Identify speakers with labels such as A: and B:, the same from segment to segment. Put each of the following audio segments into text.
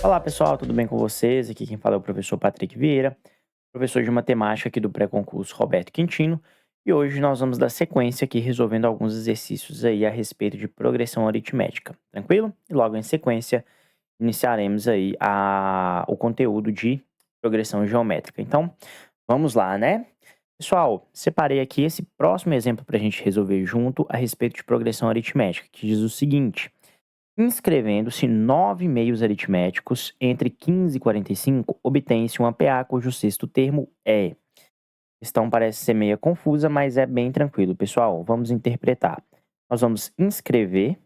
A: Olá pessoal, tudo bem com vocês? Aqui quem fala é o professor Patrick Vieira, professor de matemática aqui do pré-concurso Roberto Quintino, e hoje nós vamos dar sequência aqui resolvendo alguns exercícios aí a respeito de progressão aritmética, tranquilo? E logo em sequência iniciaremos aí o conteúdo de progressão geométrica. Então, vamos lá, né? Pessoal, separei aqui esse próximo exemplo para a gente resolver junto a respeito de progressão aritmética, que diz o seguinte: inscrevendo-se 9 meios aritméticos entre 15 e 45, obtém-se um APA cujo sexto termo é. A questão parece ser meio confusa, mas é bem tranquilo, pessoal. Vamos interpretar. Nós vamos inscrever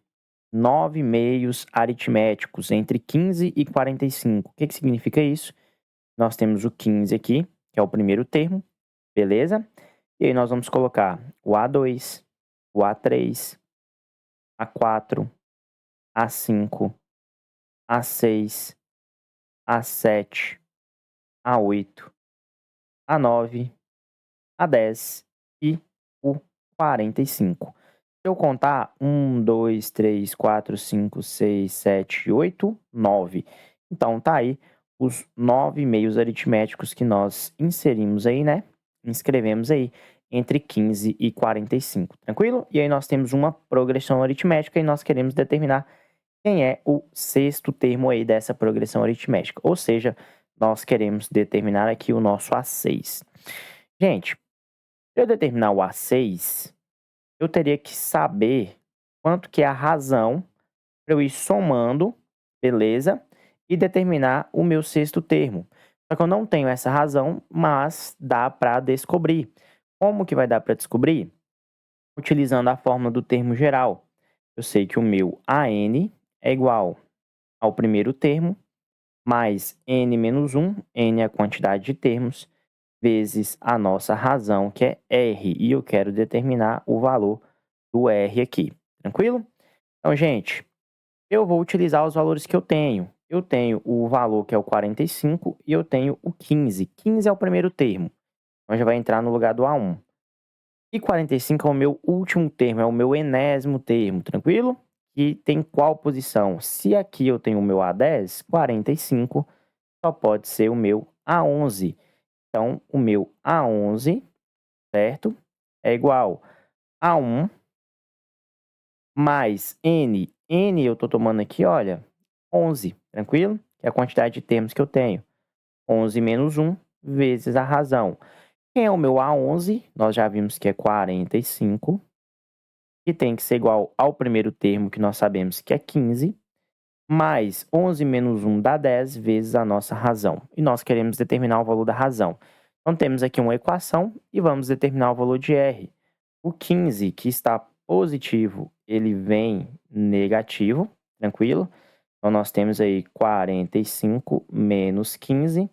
A: 9 meios aritméticos entre 15 e 45. O que significa isso? Nós temos o 15 aqui, que é o primeiro termo, beleza? E aí nós vamos colocar o A2, o A3, A4, A5, A6, A7, A8, A9, A10 e o 45. Se eu contar 1, 2, 3, 4, 5, 6, 7, 8, 9. Então, tá aí os 9 meios aritméticos que nós inserimos aí, né? Inscrevemos aí entre 15 e 45, tranquilo? E aí nós temos uma progressão aritmética e nós queremos determinar quem é o sexto termo aí dessa progressão aritmética. Ou seja, nós queremos determinar aqui o nosso A6. Gente, para eu determinar o A6, eu teria que saber quanto que é a razão para eu ir somando, beleza? E determinar o meu sexto termo. Só que eu não tenho essa razão, mas dá para descobrir. Como que vai dar para descobrir? Utilizando a fórmula do termo geral. Eu sei que o meu AN é igual ao primeiro termo, mais n menos 1, n é a quantidade de termos, vezes a nossa razão, que é r, e eu quero determinar o valor do r aqui, tranquilo? Então, gente, eu vou utilizar os valores que eu tenho. Eu tenho o valor que é o 45 e eu tenho o 15. 15 é o primeiro termo, então já vai entrar no lugar do A1. E 45 é o meu último termo, é o meu enésimo termo, tranquilo? E tem qual posição? Se aqui eu tenho o meu A10, 45 só pode ser o meu A11. Então, o meu A11, certo? É igual a 1 mais N. N eu estou tomando aqui, olha, 11, tranquilo? Que é a quantidade de termos que eu tenho. 11 menos 1 vezes a razão. Quem é o meu A11? Nós já vimos que é 45, que tem que ser igual ao primeiro termo, que nós sabemos que é 15, mais 11 menos 1 dá 10 vezes a nossa razão. E nós queremos determinar o valor da razão. Então, temos aqui uma equação e vamos determinar o valor de R. O 15, que está positivo, ele vem negativo, tranquilo? Então, nós temos aí 45 menos 15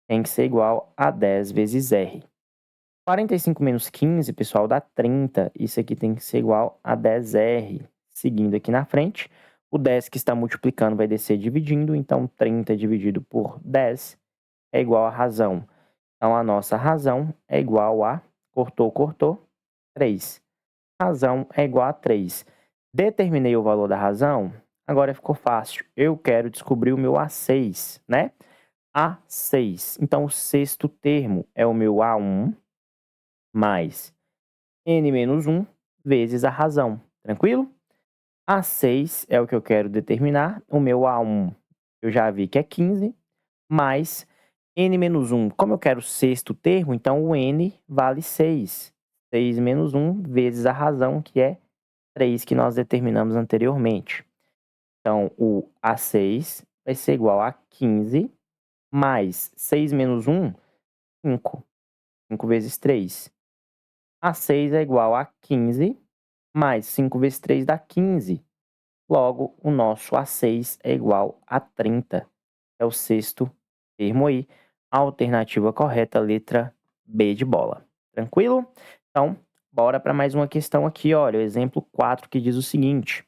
A: tem que ser igual a 10 vezes R. 45 menos 15, pessoal, dá 30. Isso aqui tem que ser igual a 10R. Seguindo aqui na frente, o 10 que está multiplicando vai descer dividindo, então 30 dividido por 10 é igual a razão. Então, a nossa razão é igual a, cortou, 3. Razão é igual a 3. Determinei o valor da razão, agora ficou fácil. Eu quero descobrir o meu A6, né? A6. Então, o sexto termo é o meu A1 mais n menos 1 vezes a razão, tranquilo? A6 é o que eu quero determinar. O meu A1 eu já vi que é 15, mais n menos 1. Como eu quero o sexto termo, então o n vale 6. 6 menos 1 vezes a razão, que é 3, que nós determinamos anteriormente. Então, o A6 vai ser igual a 15, mais 6 menos 1, 5. 5 vezes 3. A6 é igual a 15, mais 5 vezes 3 dá 15. Logo, o nosso A6 é igual a 30. É o sexto termo aí. A alternativa correta, letra B de bola. Tranquilo? Então, bora para mais uma questão aqui. Olha, o exemplo 4 que diz o seguinte: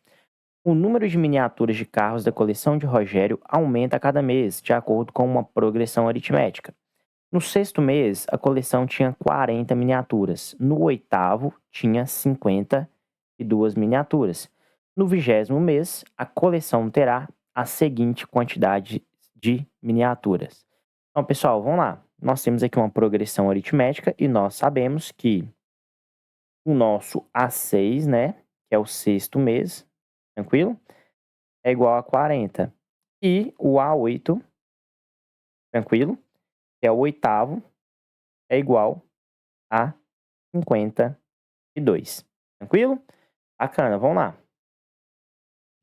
A: o número de miniaturas de carros da coleção de Rogério aumenta a cada mês, de acordo com uma progressão aritmética. No sexto mês, a coleção tinha 40 miniaturas. No oitavo, tinha 52 miniaturas. No 20º mês, a coleção terá a seguinte quantidade de miniaturas. Então, pessoal, vamos lá. Nós temos aqui uma progressão aritmética e nós sabemos que o nosso A6, né, que é o sexto mês, tranquilo? É igual a 40. E o A8, tranquilo? Que é o oitavo, é igual a 52. Tranquilo? Bacana, vamos lá.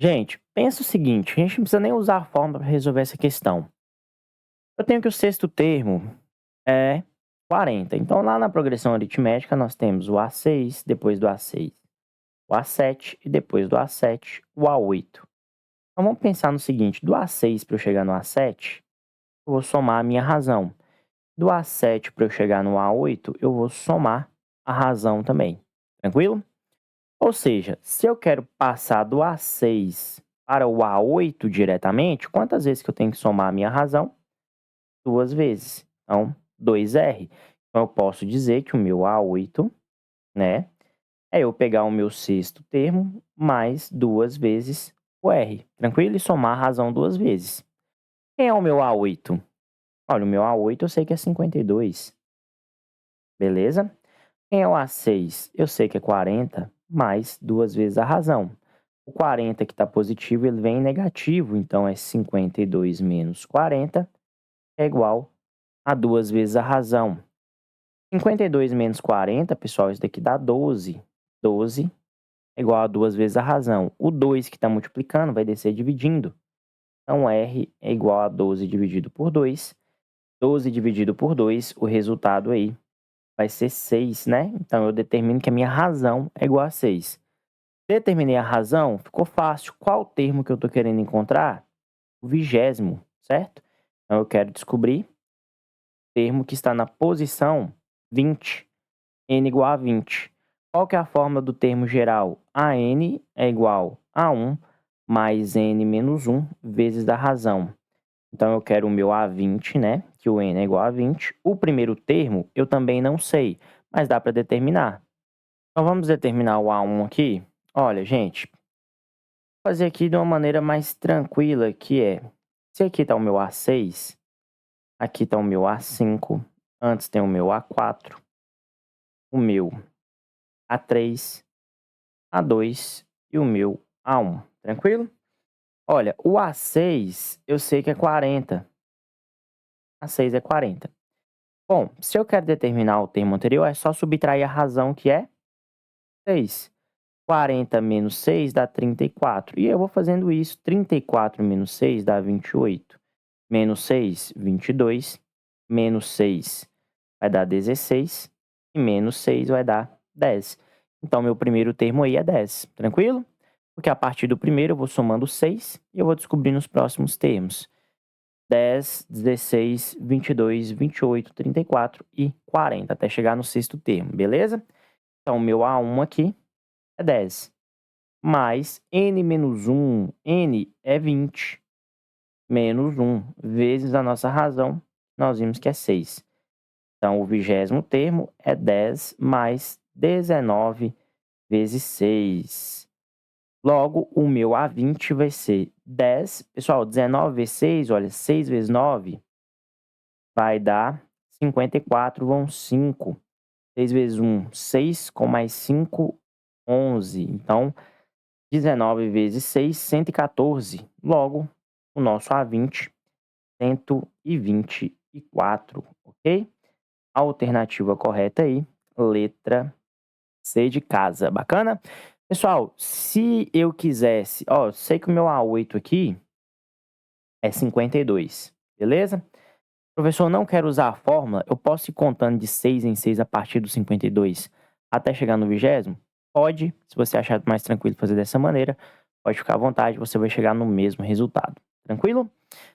A: Gente, pensa o seguinte, a gente não precisa nem usar a fórmula para resolver essa questão. Eu tenho que o sexto termo é 40. Então, lá na progressão aritmética, nós temos o A6, depois do A6, o A7 e depois do A7, o A8. Então, vamos pensar no seguinte, do A6 para eu chegar no A7, eu vou somar a minha razão. Do A7 para eu chegar no A8, eu vou somar a razão também. Tranquilo? Ou seja, se eu quero passar do A6 para o A8 diretamente, quantas vezes que eu tenho que somar a minha razão? 2 vezes. Então, 2R. Então, eu posso dizer que o meu A8, né, é eu pegar o meu sexto termo mais 2 vezes o R. Tranquilo? E somar a razão 2 vezes. Quem é o meu A8? Olha, o meu A8 eu sei que é 52. Beleza? Quem é o A6? Eu sei que é 40 mais 2 vezes a razão. O 40 que está positivo, ele vem negativo, então é 52 menos 40 é igual a 2 vezes a razão. 52 menos 40, pessoal, isso daqui dá 12. 12 é igual a 2 vezes a razão. O 2 que está multiplicando vai descer dividindo. Então, R é igual a 12 dividido por 2. 12 dividido por 2, o resultado aí vai ser 6, né? Então, eu determino que a minha razão é igual a 6. Determinei a razão, ficou fácil. Qual o termo que eu estou querendo encontrar? O 20º, certo? Então, eu quero descobrir o termo que está na posição 20. N igual a 20. Qual que é a fórmula do termo geral? AN é igual a 1 mais N menos 1 vezes a razão. Então, eu quero o meu A20, né? Que o N é igual a 20. O primeiro termo eu também não sei, mas dá para determinar. Então, vamos determinar o A1 aqui. Olha, gente, vou fazer aqui de uma maneira mais tranquila, que é... Se aqui está o meu A6, aqui está o meu A5, antes tem o meu A4, o meu A3, A2 e o meu A1, tranquilo? Olha, o A6 eu sei que é 40. A6 é 40. Bom, se eu quero determinar o termo anterior, é só subtrair a razão, que é 6. 40 menos 6 dá 34. E eu vou fazendo isso. 34 menos 6 dá 28. Menos 6, 22. Menos 6 vai dar 16. E menos 6 vai dar 10. Então, meu primeiro termo aí é 10. Tranquilo? Porque a partir do primeiro eu vou somando 6 e eu vou descobrindo os próximos termos. 10, 16, 22, 28, 34 e 40, até chegar no sexto termo, beleza? Então, o meu A1 aqui é 10. Mais N menos 1, N é 20, menos 1, vezes a nossa razão, nós vimos que é 6. Então, o 20º termo é 10 mais 19 vezes 6. Logo, o meu A20 vai ser 10. Pessoal, 19 vezes 6, olha, 6 vezes 9 vai dar 54, vão 5. 6 vezes 1, 6, com mais 5, 11. Então, 19 vezes 6, 114. Logo, o nosso A20, 124, ok? A alternativa correta aí, letra C de casa. Bacana? Pessoal, se eu quisesse... Ó, sei que o meu A8 aqui é 52, beleza? Professor, não quero usar a fórmula, eu posso ir contando de 6 em 6 a partir do 52 até chegar no 20º? Pode, se você achar mais tranquilo fazer dessa maneira, pode ficar à vontade, você vai chegar no mesmo resultado. Tranquilo?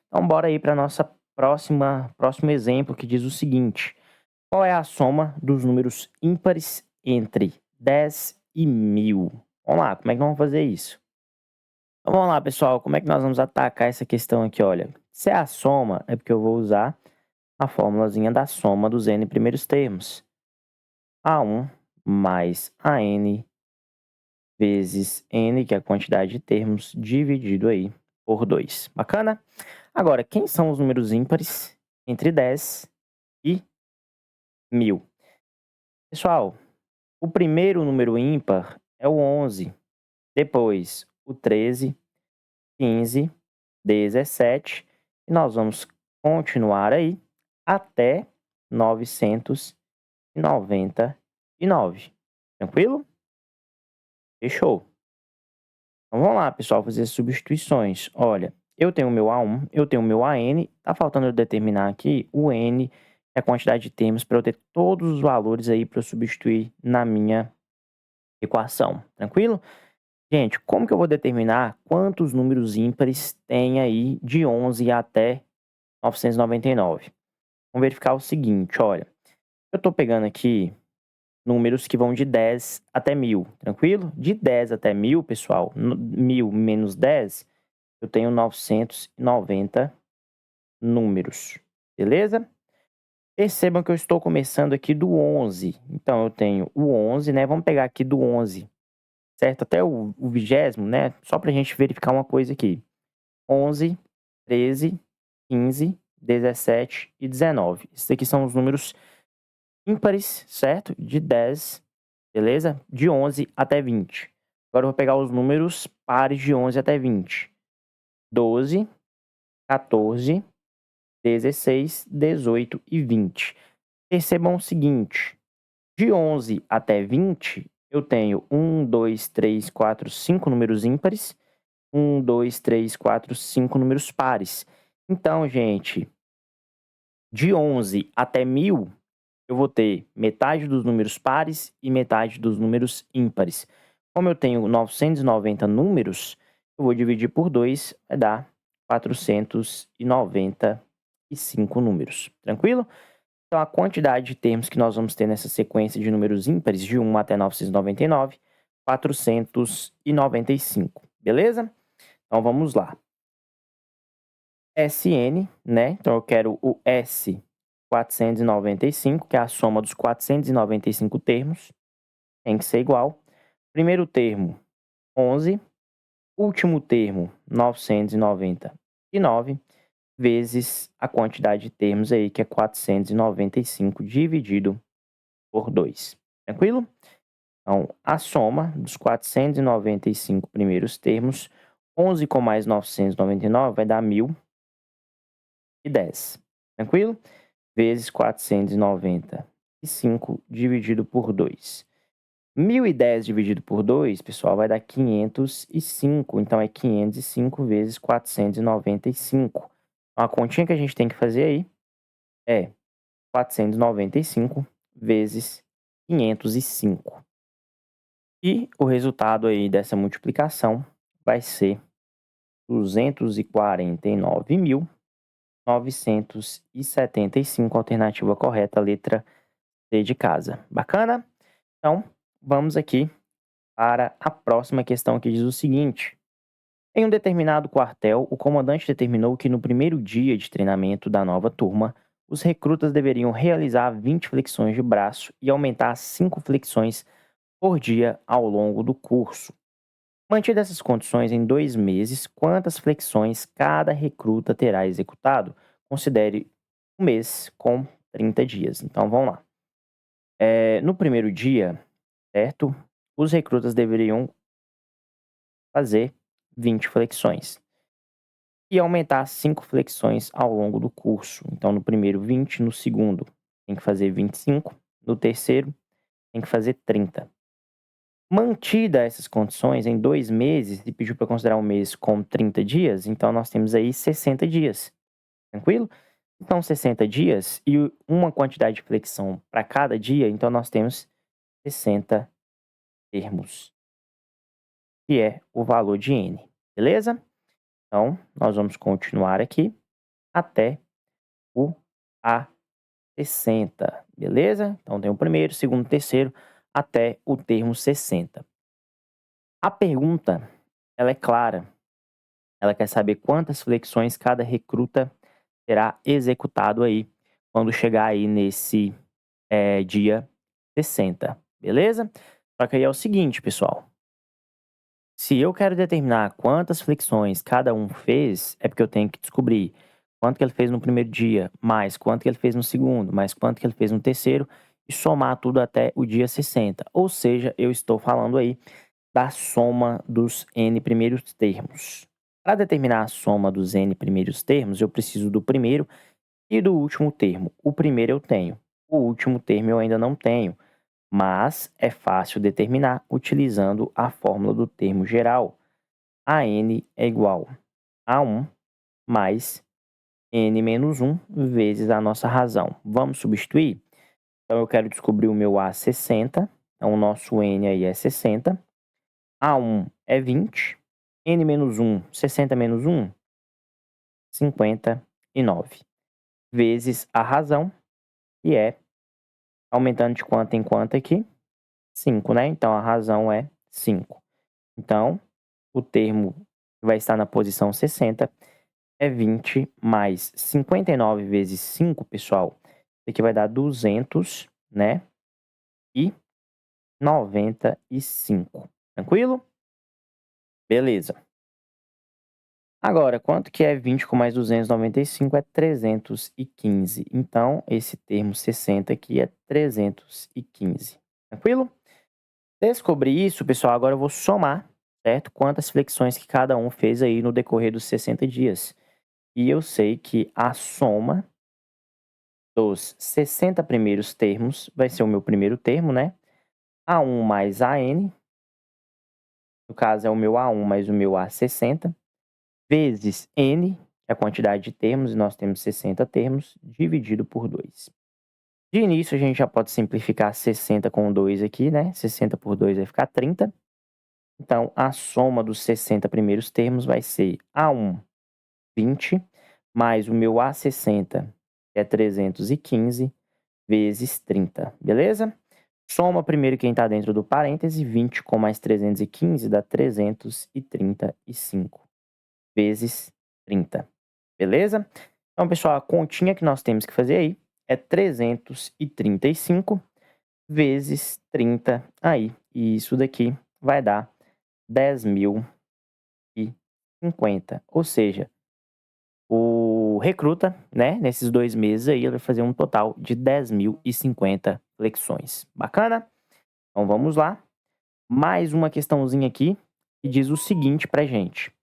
A: Então, bora aí para nossa próximo exemplo, que diz o seguinte: qual é a soma dos números ímpares entre 10 e 1000? Vamos lá, como é que nós vamos fazer isso? Então, vamos lá, pessoal, como é que nós vamos atacar essa questão aqui? Olha, se é a soma, é porque eu vou usar a fórmulazinha da soma dos n primeiros termos. A1 mais AN vezes n, que é a quantidade de termos, dividido aí por 2. Bacana? Agora, quem são os números ímpares entre 10 e 1000? Pessoal, o primeiro número ímpar é o 11, depois o 13, 15, 17, e nós vamos continuar aí até 999. Tranquilo? Fechou. Então vamos lá, pessoal, fazer as substituições. Olha, eu tenho o meu A1, eu tenho o meu AN, tá faltando eu determinar aqui o N, que é a quantidade de termos, para eu ter todos os valores aí para eu substituir na minha equação. Tranquilo? Gente, como que eu vou determinar quantos números ímpares tem aí de 11 até 999? Vamos verificar o seguinte, olha. Eu estou pegando aqui números que vão de 10 até 1000, tranquilo? De 10 até 1000, pessoal, 1000 menos 10, eu tenho 990 números, beleza? Percebam que eu estou começando aqui do 11. Então, eu tenho o 11, né? Vamos pegar aqui do 11, certo? Até o 20º, né? Só para a gente verificar uma coisa aqui. 11, 13, 15, 17 e 19. Esses aqui são os números ímpares, certo? De 10, beleza? De 11 até 20. Agora eu vou pegar os números pares de 11 até 20. 12, 14, 16, 18 e 20. Percebam o seguinte, de 11 até 20, eu tenho 1, 2, 3, 4, 5 números ímpares, 1, 2, 3, 4, 5 números pares. Então, gente, de 11 até 1000, eu vou ter metade dos números pares e metade dos números ímpares. Como eu tenho 990 números, eu vou dividir por 2, vai dar 495 números. Tranquilo? Então, a quantidade de termos que nós vamos ter nessa sequência de números ímpares, de 1 até 999, 495. Beleza? Então, vamos lá. SN, né? Então, eu quero o S 495, que é a soma dos 495 termos. Tem que ser igual. Primeiro termo, 11. Último termo, 999, vezes a quantidade de termos aí, que é 495, dividido por 2. Tranquilo? Então, a soma dos 495 primeiros termos, 11 com mais 999, vai dar 1010. Tranquilo? Vezes 495 dividido por 2. 1010 dividido por 2, pessoal, vai dar 505. Então, é 505 vezes 495. Então, a continha que a gente tem que fazer aí é 495 vezes 505. E o resultado aí dessa multiplicação vai ser 249.975, alternativa correta, letra C de casa. Bacana? Então, vamos aqui para a próxima questão, que diz o seguinte. Em um determinado quartel, o comandante determinou que no primeiro dia de treinamento da nova turma, os recrutas deveriam realizar 20 flexões de braço e aumentar 5 flexões por dia ao longo do curso. Mantidas essas condições em 2 meses, quantas flexões cada recruta terá executado? Considere um mês com 30 dias. Então, vamos lá. No primeiro dia, certo? Os recrutas deveriam fazer 20 flexões e aumentar 5 flexões ao longo do curso. Então, no primeiro, 20, no segundo, tem que fazer 25, no terceiro, tem que fazer 30. Mantida essas condições em 2 meses, e pediu para considerar um mês com 30 dias, então nós temos aí 60 dias. Tranquilo? Então, 60 dias e uma quantidade de flexão para cada dia, então nós temos 60 termos, que é o valor de N. Beleza? Então, nós vamos continuar aqui até o A60. Beleza? Então, tem o primeiro, segundo, terceiro, até o termo 60. A pergunta, ela é clara. Ela quer saber quantas flexões cada recruta terá executado aí quando chegar aí nesse dia 60, beleza? Só que aí é o seguinte, pessoal. Se eu quero determinar quantas flexões cada um fez, é porque eu tenho que descobrir quanto que ele fez no primeiro dia, mais quanto que ele fez no segundo, mais quanto que ele fez no terceiro, e somar tudo até o dia 60. Ou seja, eu estou falando aí da soma dos n primeiros termos. Para determinar a soma dos n primeiros termos, eu preciso do primeiro e do último termo. O primeiro eu tenho, o último termo eu ainda não tenho, mas é fácil determinar utilizando a fórmula do termo geral. AN é igual a 1 mais n menos 1 vezes a nossa razão. Vamos substituir? Então, eu quero descobrir o meu A 60, então o nosso n aí é 60. A1 é 20, n menos 1, 60 menos 1, 59, vezes a razão, que é, aumentando de quanto em quanto aqui? 5, né? Então, a razão é 5. Então, o termo que vai estar na posição 60 é 20 mais 59 vezes 5, pessoal. Isso aqui vai dar 200, né? E 95. Tranquilo? Beleza. Agora, quanto que é 20 com mais 295? É 315. Então, esse termo 60 aqui é 315. Tranquilo? Descobri isso, pessoal, agora eu vou somar, certo? Quantas flexões que cada um fez aí no decorrer dos 60 dias. E eu sei que a soma dos 60 primeiros termos vai ser o meu primeiro termo, né? A1 mais AN, no caso é o meu A1 mais o meu A60, vezes N, que é a quantidade de termos, e nós temos 60 termos, dividido por 2. De início, a gente já pode simplificar 60 com 2 aqui, né? 60 por 2 vai ficar 30. Então, a soma dos 60 primeiros termos vai ser A1, 20, mais o meu A60, que é 315, vezes 30, beleza? Soma primeiro quem está dentro do parêntese, 20 com mais 315 dá 335, vezes 30, beleza? Então, pessoal, a continha que nós temos que fazer aí é 335 vezes 30 aí. E isso daqui vai dar 10.050. Ou seja, o recruta, né, nesses 2 meses aí, ele vai fazer um total de 10.050 flexões. Bacana? Então, vamos lá. Mais uma questãozinha aqui que diz o seguinte pra gente.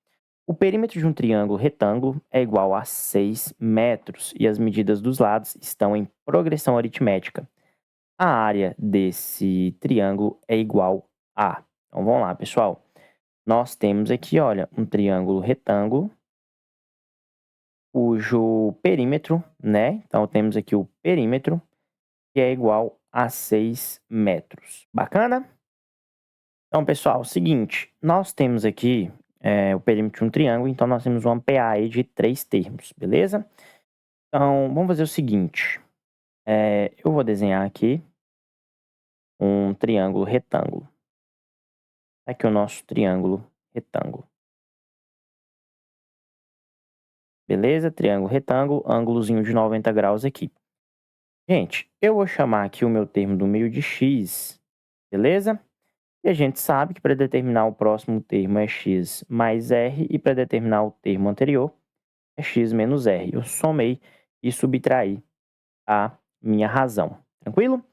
A: O perímetro de um triângulo retângulo é igual a 6 metros e as medidas dos lados estão em progressão aritmética. A área desse triângulo é igual a... Então, vamos lá, pessoal. Nós temos aqui, olha, um triângulo retângulo, cujo perímetro, né? Então, temos aqui o perímetro, que é igual a 6 metros. Bacana? Então, pessoal, é o seguinte, nós temos aqui o perímetro de um triângulo, então nós temos uma PA aí de 3 termos, beleza? Então, vamos fazer o seguinte, eu vou desenhar aqui um triângulo retângulo. Aqui é o nosso triângulo retângulo. Beleza? Triângulo retângulo, ângulozinho de 90 graus aqui. Gente, eu vou chamar aqui o meu termo do meio de x, beleza? E a gente sabe que para determinar o próximo termo é x mais r, e para determinar o termo anterior é x menos r. Eu somei e subtraí a minha razão. Tranquilo?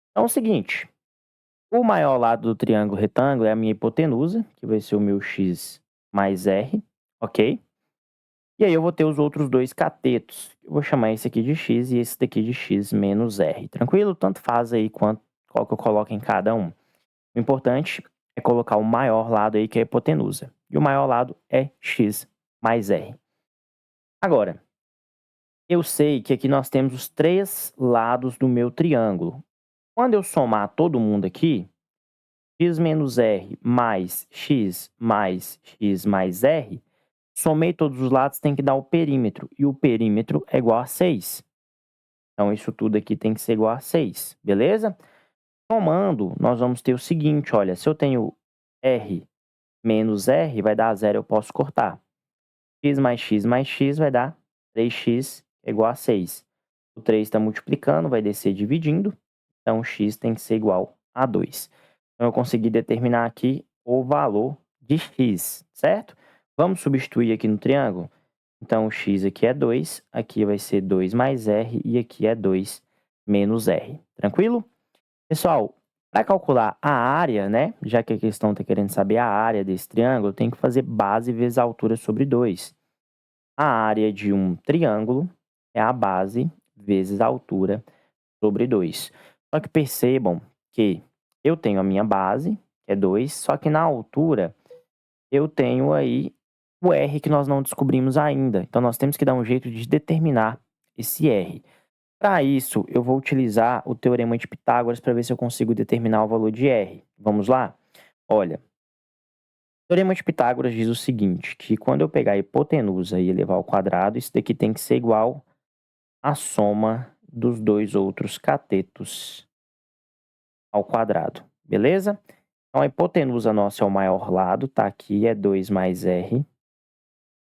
A: Então é o seguinte, o maior lado do triângulo retângulo é a minha hipotenusa, que vai ser o meu x mais r, ok? E aí eu vou ter os outros dois catetos. Eu vou chamar esse aqui de x e esse daqui de x menos r. Tranquilo? Tanto faz aí qual que eu coloco em cada um. O importante é colocar o maior lado aí, que é a hipotenusa. E o maior lado é x mais r. Agora, eu sei que aqui nós temos os 3 lados do meu triângulo. Quando eu somar todo mundo aqui, x menos r mais x mais r, somei todos os lados, tem que dar o perímetro. E o perímetro é igual a 6. Então, isso tudo aqui tem que ser igual a 6, beleza? Somando, nós vamos ter o seguinte, olha, se eu tenho r menos r, vai dar 0, eu posso cortar. X mais x vai dar 3x é igual a 6. O 3 está multiplicando, vai descer dividindo, então x tem que ser igual a 2. Então, eu consegui determinar aqui o valor de x, certo? Vamos substituir aqui no triângulo? Então, o x aqui é 2, aqui vai ser 2 mais r e aqui é 2 menos r. Tranquilo? Pessoal, para calcular a área, né, já que a questão está querendo saber a área desse triângulo, eu tenho que fazer base vezes a altura sobre 2. A área de um triângulo é a base vezes a altura sobre 2. Só que percebam que eu tenho a minha base, que é 2, só que na altura eu tenho aí o r que nós não descobrimos ainda. Então, nós temos que dar um jeito de determinar esse r. Para isso, eu vou utilizar o Teorema de Pitágoras para ver se eu consigo determinar o valor de r. Vamos lá? Olha, o Teorema de Pitágoras diz o seguinte, que quando eu pegar a hipotenusa e elevar ao quadrado, isso daqui tem que ser igual à soma dos dois outros catetos ao quadrado, beleza? Então, a hipotenusa nossa é o maior lado, tá aqui, é 2 mais r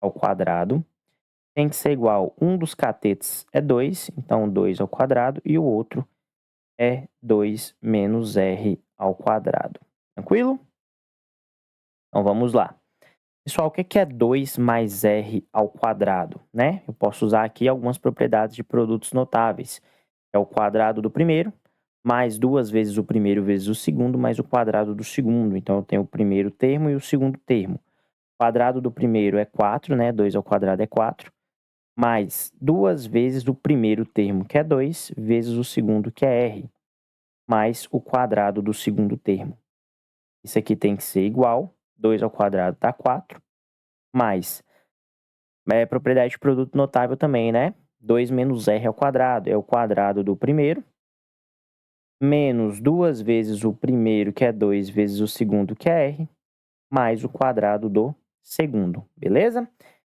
A: ao quadrado. Tem que ser igual, um dos catetos é 2, então 2 ao quadrado, e o outro é 2 menos r ao quadrado. Tranquilo? Então, vamos lá. Pessoal, o que é 2 mais r ao quadrado, né? Eu posso usar aqui algumas propriedades de produtos notáveis. É o quadrado do primeiro, mais 2 vezes o primeiro vezes o segundo, mais o quadrado do segundo. Então, eu tenho o primeiro termo e o segundo termo. O quadrado do primeiro é 4, né? 2 ao quadrado é 4. Mais 2 vezes o primeiro termo, que é 2, vezes o segundo, que é r, mais o quadrado do segundo termo. Isso aqui tem que ser igual, 2 ao quadrado dá 4, mais propriedade de produto notável também, né? 2 menos r ao quadrado é o quadrado do primeiro, menos 2 vezes o primeiro, que é 2, vezes o segundo, que é r, mais o quadrado do segundo, beleza?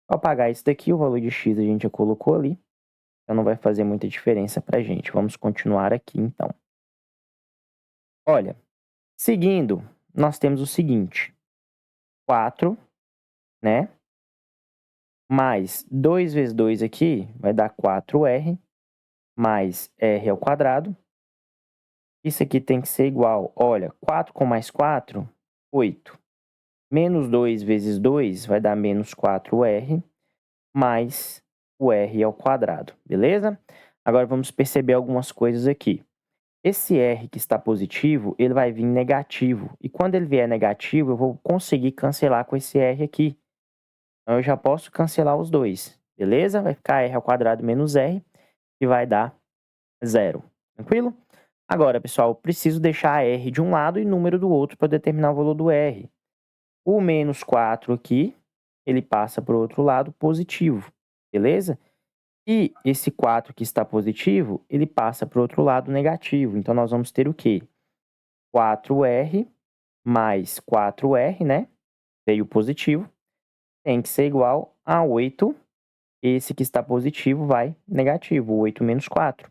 A: Ao apagar isso daqui, o valor de x a gente já colocou ali, então não vai fazer muita diferença pra gente. Vamos continuar aqui, então. Olha, seguindo, nós temos o seguinte, 4, né? Mais 2 vezes 2 aqui vai dar 4r, mais r ao quadrado. Isso aqui tem que ser igual, olha, 4 com mais 4, 8. Menos 2 vezes 2 vai dar menos 4r, mais o r ao quadrado, beleza? Agora vamos perceber algumas coisas aqui. Esse r que está positivo, ele vai vir negativo. E quando ele vier negativo, eu vou conseguir cancelar com esse r aqui. Então, eu já posso cancelar os dois, beleza? Vai ficar r ao quadrado menos r, que vai dar 0. Tranquilo? Agora, pessoal, eu preciso deixar r de um lado e número do outro para determinar o valor do r. O menos 4 aqui, ele passa para o outro lado positivo, beleza? E esse 4 que está positivo, ele passa para o outro lado negativo. Então, nós vamos ter o quê? 4r mais 4r, né? Veio positivo. Tem que ser igual a 8. Esse que está positivo vai negativo, 8 menos 4.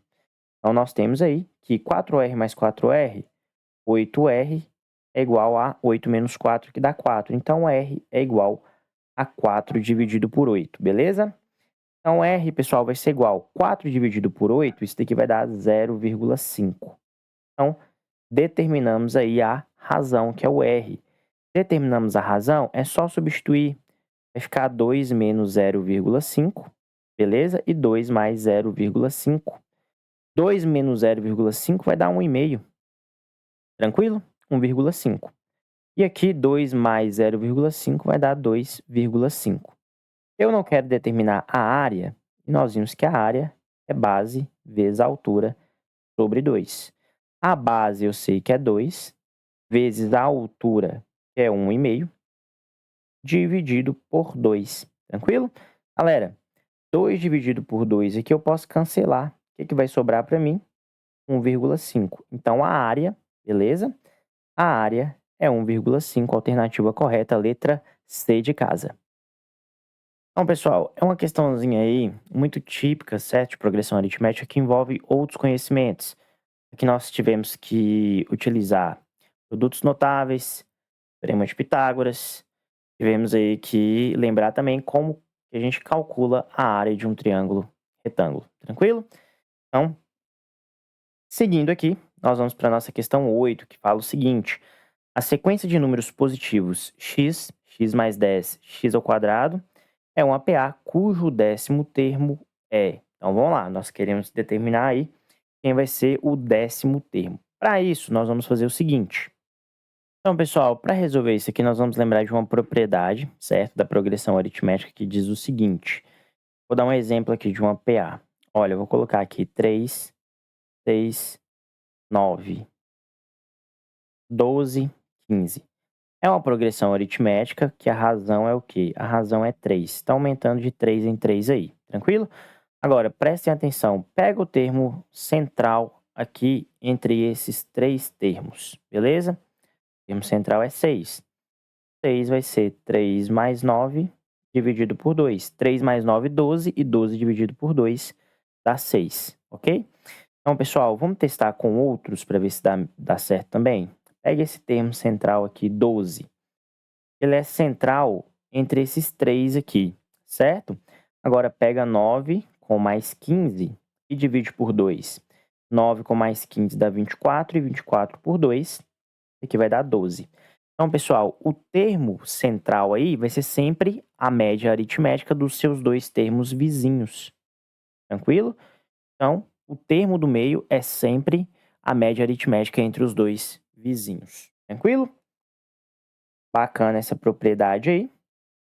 A: Então, nós temos aí que 4r mais 4r, 8r é igual a 8 menos 4, que dá 4. Então, r é igual a 4 dividido por 8, beleza? Então, r, pessoal, vai ser igual a 4 dividido por 8, isso daqui vai dar 0,5. Então, determinamos aí a razão, que é o r. Determinamos a razão, é só substituir. Vai ficar 2 menos 0,5, beleza? E 2 mais 0,5. 2 menos 0,5 vai dar 1,5. Tranquilo? 1,5. E aqui, 2 mais 0,5 vai dar 2,5. Eu não quero determinar a área, e nós vimos que a área é base vezes a altura sobre 2. A base eu sei que é 2, vezes a altura, que é 1,5, dividido por 2. Tranquilo? Galera, 2 dividido por 2 aqui eu posso cancelar. O que vai sobrar para mim? 1,5. Então, a área, beleza? A área é 1,5, alternativa correta, letra C de casa. Então, pessoal, é uma questãozinha aí muito típica, certo, de progressão aritmética, que envolve outros conhecimentos. Aqui nós tivemos que utilizar produtos notáveis, teorema de Pitágoras, tivemos aí que lembrar também como que a gente calcula a área de um triângulo retângulo, tranquilo? Então, seguindo aqui, nós vamos para a nossa questão 8, que fala o seguinte: a sequência de números positivos x, x mais 10, x ao quadrado, é um APA cujo décimo termo é. Então, vamos lá, nós queremos determinar aí quem vai ser o décimo termo. Para isso, nós vamos fazer o seguinte. Então, pessoal, para resolver isso aqui, nós vamos lembrar de uma propriedade, certo? Da progressão aritmética que diz o seguinte. Vou dar um exemplo aqui de uma PA. Olha, eu vou colocar aqui 3, 6, 9, 12, 15. É uma progressão aritmética que a razão é o quê? A razão é 3. Está aumentando de 3 em 3 aí, tranquilo? Agora, prestem atenção. Pega o termo central aqui entre esses três termos, beleza? O termo central é 6. 6 vai ser 3 mais 9 dividido por 2. 3 mais 9, 12. E 12 dividido por 2 dá 6, ok? Então, pessoal, vamos testar com outros para ver se dá certo também. Pega esse termo central aqui, 12. Ele é central entre esses três aqui, certo? Agora, pega 9 com mais 15 e divide por 2. 9 com mais 15 dá 24, e 24 por 2, aqui vai dar 12. Então, pessoal, o termo central aí vai ser sempre a média aritmética dos seus dois termos vizinhos. Tranquilo? Então, o termo do meio é sempre a média aritmética entre os dois vizinhos. Tranquilo? Bacana essa propriedade aí.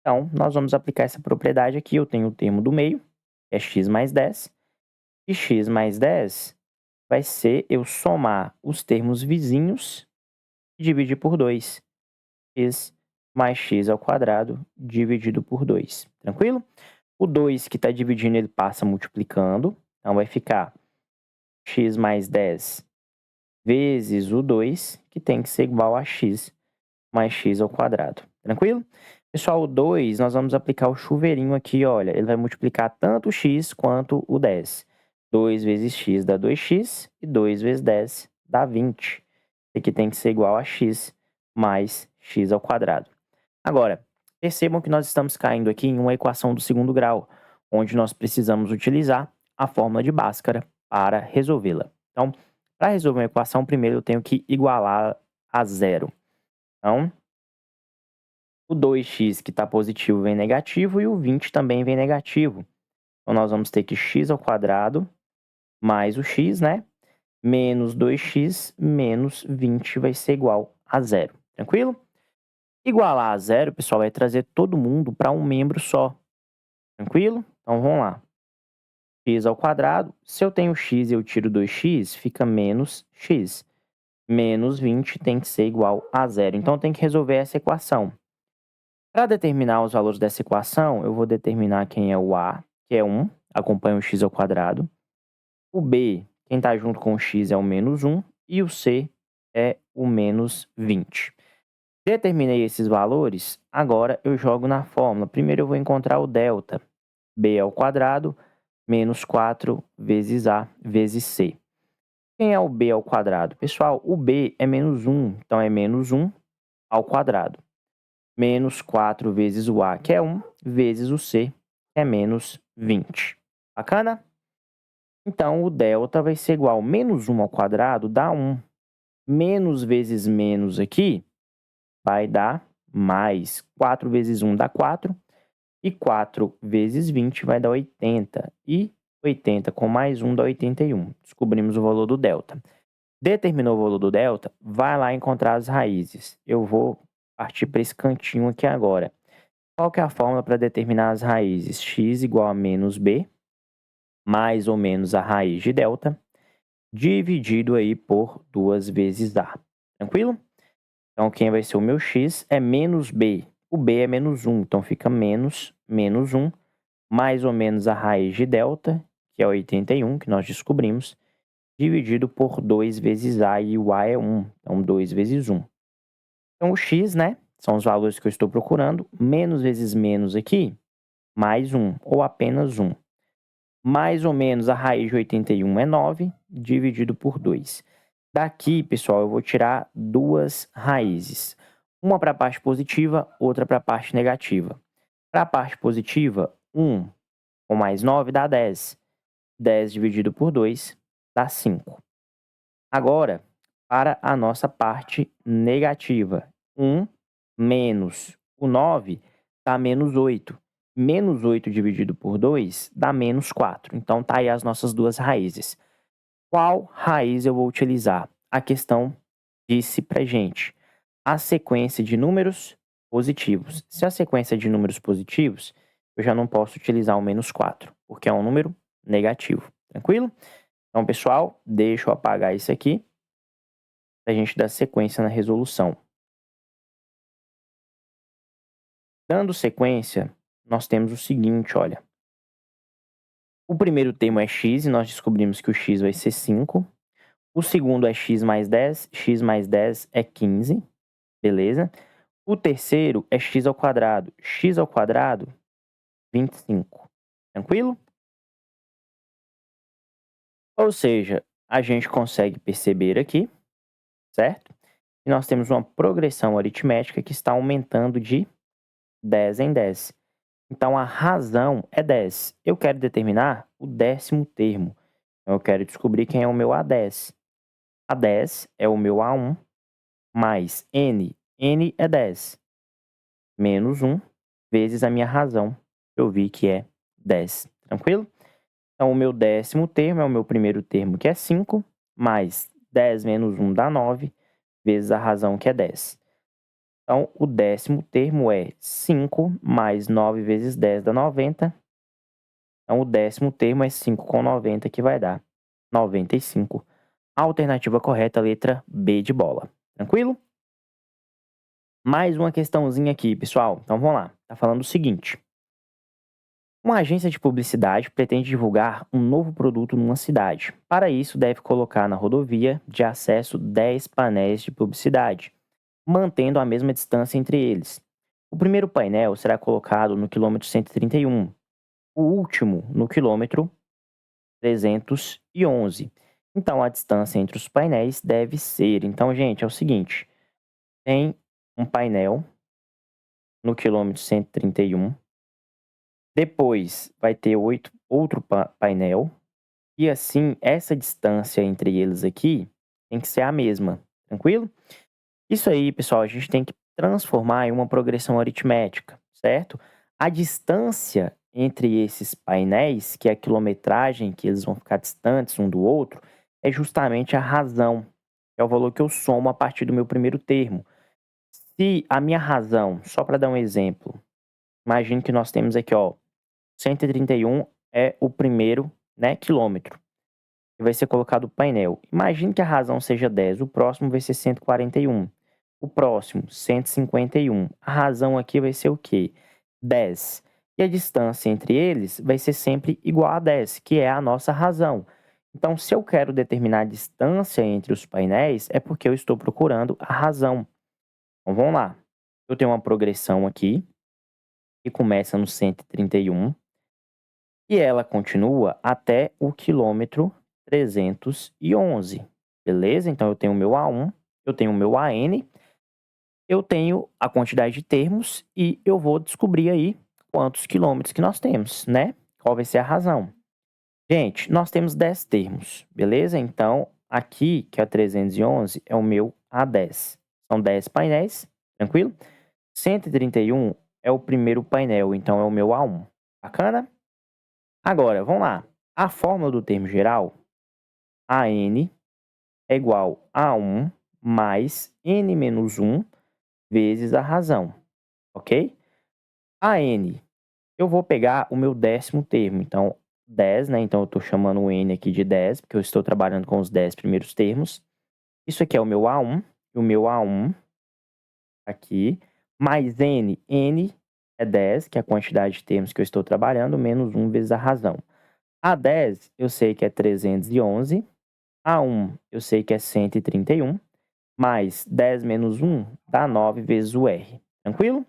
A: Então, nós vamos aplicar essa propriedade aqui. Eu tenho o termo do meio, que é x mais 10. E x mais 10 vai ser eu somar os termos vizinhos e dividir por 2. X mais x ao quadrado dividido por 2. Tranquilo? O 2 que está dividindo, ele passa multiplicando. Então, vai ficar x mais 10 vezes o 2, que tem que ser igual a x mais x ao quadrado. Tranquilo? Pessoal, o 2, nós vamos aplicar o chuveirinho aqui, olha. Ele vai multiplicar tanto o x quanto o 10. 2 vezes x dá 2x e 2 vezes 10 dá 20. Isso aqui tem que ser igual a x mais x ao quadrado. Agora, percebam que nós estamos caindo aqui em uma equação do segundo grau, onde nós precisamos utilizar a fórmula de Bhaskara para resolvê-la. Então, para resolver uma equação, primeiro eu tenho que igualar a zero. Então, o 2x que está positivo vem negativo e o 20 também vem negativo. Então, nós vamos ter que x ao quadrado mais o x, né? Menos 2x menos 20 vai ser igual a zero. Tranquilo? Igualar a zero, pessoal, vai trazer todo mundo para um membro só. Tranquilo? Então, vamos lá. X ao quadrado. Se eu tenho x e eu tiro 2x, fica menos x. Menos 20 tem que ser igual a zero. Então, tem que resolver essa equação. Para determinar os valores dessa equação, eu vou determinar quem é o A, que é 1, acompanha o x ao quadrado. O B, quem está junto com o x, é o menos 1. E o C é o menos 20. Determinei esses valores, agora eu jogo na fórmula. Primeiro eu vou encontrar o delta. B ao quadrado menos 4 vezes A vezes C. Quem é o B ao quadrado? Pessoal, o B é menos 1, então é menos 1 ao quadrado. Menos 4 vezes o A, que é 1, vezes o C, que é menos 20. Bacana? Então, o delta vai ser igual a menos 1 ao quadrado dá 1. Menos vezes menos aqui vai dar mais. 4 vezes 1 dá 4. E 4 vezes 20 vai dar 80. E 80 com mais 1 dá 81. Descobrimos o valor do delta. Determinou o valor do delta, vai lá encontrar as raízes. Eu vou partir para esse cantinho aqui agora. Qual que é a fórmula para determinar as raízes? X igual a menos b, mais ou menos a raiz de delta, dividido aí por 2 vezes a. Tranquilo? Então, quem vai ser o meu x é menos b. O b é menos 1, então fica menos 1, mais ou menos a raiz de delta, que é 81, que nós descobrimos, dividido por 2 vezes a, e o a é 1, então 2 vezes 1. Então, o x, né, são os valores que eu estou procurando, menos vezes menos aqui, mais 1, ou apenas 1. Mais ou menos a raiz de 81 é 9, dividido por 2. Daqui, pessoal, eu vou tirar duas raízes. Uma para a parte positiva, outra para a parte negativa. Para a parte positiva, 1 com mais 9 dá 10. 10 dividido por 2 dá 5. Agora, para a nossa parte negativa, 1 menos O 9 dá menos 8. Menos 8 dividido por 2 dá menos 4. Então, tá aí as nossas duas raízes. Qual raiz eu vou utilizar? A questão disse pra gente a sequência de números positivos. Se a sequência é de números positivos, eu já não posso utilizar o menos 4, porque é um número negativo. Tranquilo? Então, pessoal, deixa eu apagar isso aqui para a gente dar sequência na resolução. Dando sequência, nós temos o seguinte, olha. O primeiro termo é x e nós descobrimos que o x vai ser 5. O segundo é x mais 10 é 15, beleza? O terceiro é x ao quadrado, 25, tranquilo? Ou seja, a gente consegue perceber aqui, certo? Que nós temos uma progressão aritmética que está aumentando de 10 em 10. Então, a razão é 10. Eu quero determinar o 10º termo. Então, eu quero descobrir quem é o meu A10. A10 é o meu A1 mais N. N é 10. Menos 1 vezes a minha razão. Eu vi que é 10. Tranquilo? Então, o meu 10º termo é o meu primeiro termo, que é 5, mais 10 menos 1 dá 9, vezes a razão, que é 10. Então, o 10º termo é 5 mais 9 vezes 10 dá 90. Então, o 10º termo é 5 com 90, que vai dar 95. A alternativa correta, letra B de bola. Tranquilo? Mais uma questãozinha aqui, pessoal. Então, vamos lá. Tá falando o seguinte. Uma agência de publicidade pretende divulgar um novo produto numa cidade. Para isso, deve colocar na rodovia de acesso 10 painéis de publicidade, mantendo a mesma distância entre eles. O primeiro painel será colocado no quilômetro 131, o último no quilômetro 311. Então, a distância entre os painéis deve ser... Então, gente, é o seguinte. Tem um painel no quilômetro 131. Depois vai ter outro painel. E assim, essa distância entre eles aqui tem que ser a mesma. Tranquilo? Isso aí, pessoal, a gente tem que transformar em uma progressão aritmética, certo? A distância entre esses painéis, que é a quilometragem que eles vão ficar distantes um do outro, é justamente a razão, é o valor que eu somo a partir do meu primeiro termo. Se a minha razão, só para dar um exemplo, imagine que nós temos aqui, ó, 131 é o primeiro, né, quilômetro, e vai ser colocado o painel. Imagine que a razão seja 10, o próximo vai ser 141. O próximo, 151. A razão aqui vai ser o quê? 10. E a distância entre eles vai ser sempre igual a 10, que é a nossa razão. Então, se eu quero determinar a distância entre os painéis, é porque eu estou procurando a razão. Então, vamos lá. Eu tenho uma progressão aqui, que começa no 131, e ela continua até o quilômetro 311, beleza? Então, eu tenho o meu A1, eu tenho o meu AN, eu tenho a quantidade de termos e eu vou descobrir aí quantos quilômetros que nós temos, né? Qual vai ser a razão. Gente, nós temos 10 termos, beleza? Então, aqui, que é o 311, é o meu A10. São 10 painéis, tranquilo? 131 é o primeiro painel, então é o meu A1. Bacana? Agora, vamos lá. A fórmula do termo geral, AN é igual a 1 mais N menos 1 vezes a razão, ok? A N, eu vou pegar o meu 10º termo, então 10, né? Então eu estou chamando o N aqui de 10, porque eu estou trabalhando com os 10 primeiros termos. Isso aqui é o meu A1, e o meu A1 aqui, mais N, N é 10, que é a quantidade de termos que eu estou trabalhando, menos 1 vezes a razão. A10 eu sei que é 311, A1 eu sei que é 131, mais 10 menos 1 dá 9 vezes o R. Tranquilo?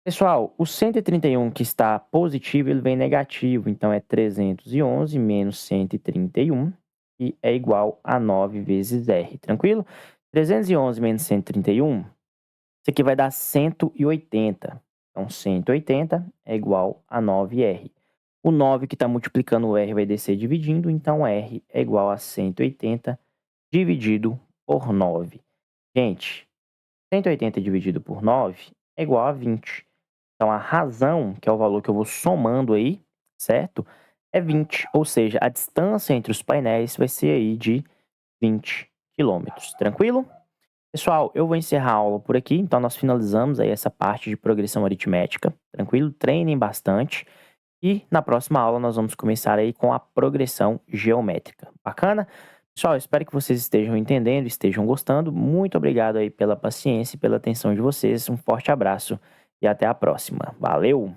A: Pessoal, o 131 que está positivo, ele vem negativo. Então, é 311 menos 131, que é igual a 9 vezes R. Tranquilo? 311 menos 131, isso aqui vai dar 180. Então, 180 é igual a 9R. O 9 que está multiplicando o R vai descer dividindo, então R é igual a 180 dividido por 9. Gente, 180 dividido por 9 é igual a 20. Então, a razão, que é o valor que eu vou somando aí, certo? É 20, ou seja, a distância entre os painéis vai ser aí de 20 quilômetros. Tranquilo? Pessoal, eu vou encerrar a aula por aqui, então nós finalizamos aí essa parte de progressão aritmética. Tranquilo? Treinem bastante. E na próxima aula nós vamos começar aí com a progressão geométrica. Bacana? Pessoal, eu espero que vocês estejam entendendo, estejam gostando. Muito obrigado aí pela paciência e pela atenção de vocês. Um forte abraço e até a próxima. Valeu!